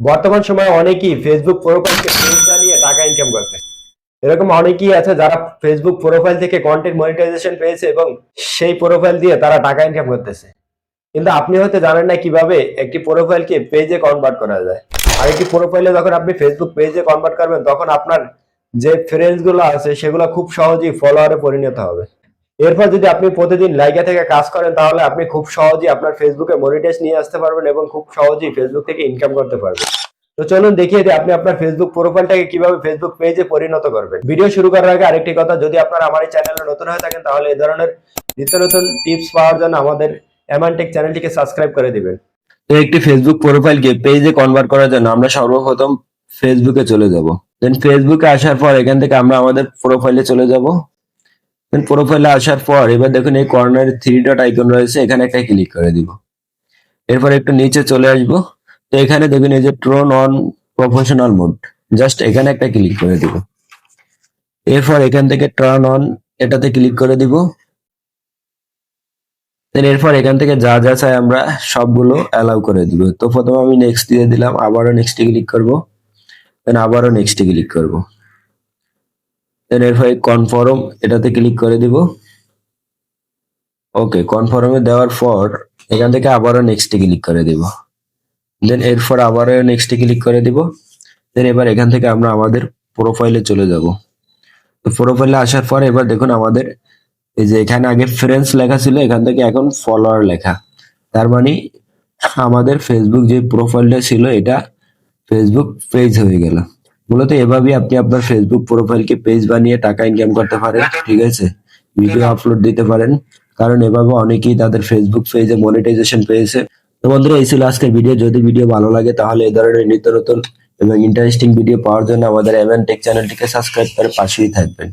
বর্তমান সময়ে অনেকেই ফেসবুক প্রোফাইলকে পেজ বানিয়ে টাকা ইনকাম করতে। এরকম অনেকেই আছে যারা ফেসবুক প্রোফাইল থেকে কন্টেন্ট মনিটাইজেশন পেয়েছে এবং সেই প্রোফাইল দিয়ে তারা টাকা ইনকাম করতেছে। কিন্তু আপনি হয়তো জানেন না কিভাবে একটি প্রোফাইলকে পেজে কনভার্ট করা যায়। আর একটি প্রোফাইলে যখন আপনি ফেসবুক পেজে কনভার্ট করবেন তখন আপনার যে ফ্রেন্ডস গুলো আছে সেগুলো খুব সহজেই ফলোয়ারে পরিণত হবে। এরপর যদি আপনি প্রতিদিন লাইকা থেকে কাজ করেন তাহলে আপনি খুব সহজেই আপনার ফেসবুকে মনিটাইজ নিয়ে আসতে পারবেন এবং খুব সহজেই ফেসবুক থেকে ইনকাম করতে পারবেন। তো চলুন দেখিয়ে দিই আপনি আপনার ফেসবুক প্রোফাইলটাকে কিভাবে ফেসবুক পেজে পরিণত করবেন। ভিডিও শুরু করার আগে আরেকটি কথা, যদি আপনারা আমার এই চ্যানেলে নতুন হয়ে থাকেন তাহলে এই ধরনের নিত্য নতুন টিপস পাওয়ার জন্য আমাদের এমআনটেক চ্যানেলটিকে সাবস্ক্রাইব করে দিবেন। তো একটি ফেসবুক প্রোফাইলকে পেজে কনভার্ট করার জন্য আমরা সর্বপ্রথম ফেসবুকে চলে যাব। দেন ফেসবুকে আসার পর এখান থেকে আমরা আমাদের প্রোফাইলে চলে যাব। দেন প্রোফাইলে আসার পর এবার দেখুন এই কর্নারে থ্রি ডট আইকন রয়েছে, এখানে একটা ক্লিক করে দিব। এরপর একটু নিচে চলে আসবো। তো এখানে দেখুন এই যে ট্রন অন প্রফেশনাল মোড, জাস্ট এখানে একটা ক্লিক করে দিব। এরপর এখান থেকে টার্ন অন এটাতে ক্লিক করে দিব। দেন এরপর এখান থেকে যা যা চাই আমরা সবগুলো অ্যালাউ করে দিব। তো প্রথমে আমি নেক্সট দিয়ে দিলাম, আবারও নেক্সটে ক্লিক করব, দেন আবারও নেক্সটে ক্লিক করব। দেন এরপর কনফার্ম এটাতে ক্লিক করে দিব। ওকে, কনফার্মে দেওয়ার পর এখান থেকে আবারও নেক্সটে ক্লিক করে দিব। দেন এরপর আবারও নেক্সটে ক্লিক করে দিব। দেন এবার এখান থেকে আমরা আমাদের প্রোফাইলে চলে যাব। তো প্রোফাইলে আসার পর এবার দেখুন আমাদের এই যে এখানে আগে ফ্রেন্ডস লেখা ছিল, এখান থেকে এখন ফলোয়ার লেখা। তার মানে আমাদের ফেসবুক যে প্রোফাইলটা ছিল এটা ফেসবুক পেজ হয়ে গেল। মূলত এভাবেই আপনি আপনার ফেসবুক প্রোফাইলকে পেজ বানিয়ে টাকা ইনকাম করতে পারেন, ঠিক আছে, ভিডিও আপলোড দিতে পারেন, কারণ এভাবে অনেকেই তাদের ফেসবুক পেজে মনিটাইজেশন পেয়েছে। তো বন্ধুরা, এই ছিল আজকের ভিডিও। যদি ভিডিও ভালো লাগে তাহলে এই ধরনের নিত্য নতুন এবং ইন্টারেস্টিং ভিডিও পাওয়ার জন্য আমাদের এমএন টেক চ্যানেলটিকে সাবস্ক্রাইব করে পাশেই থাকবেন।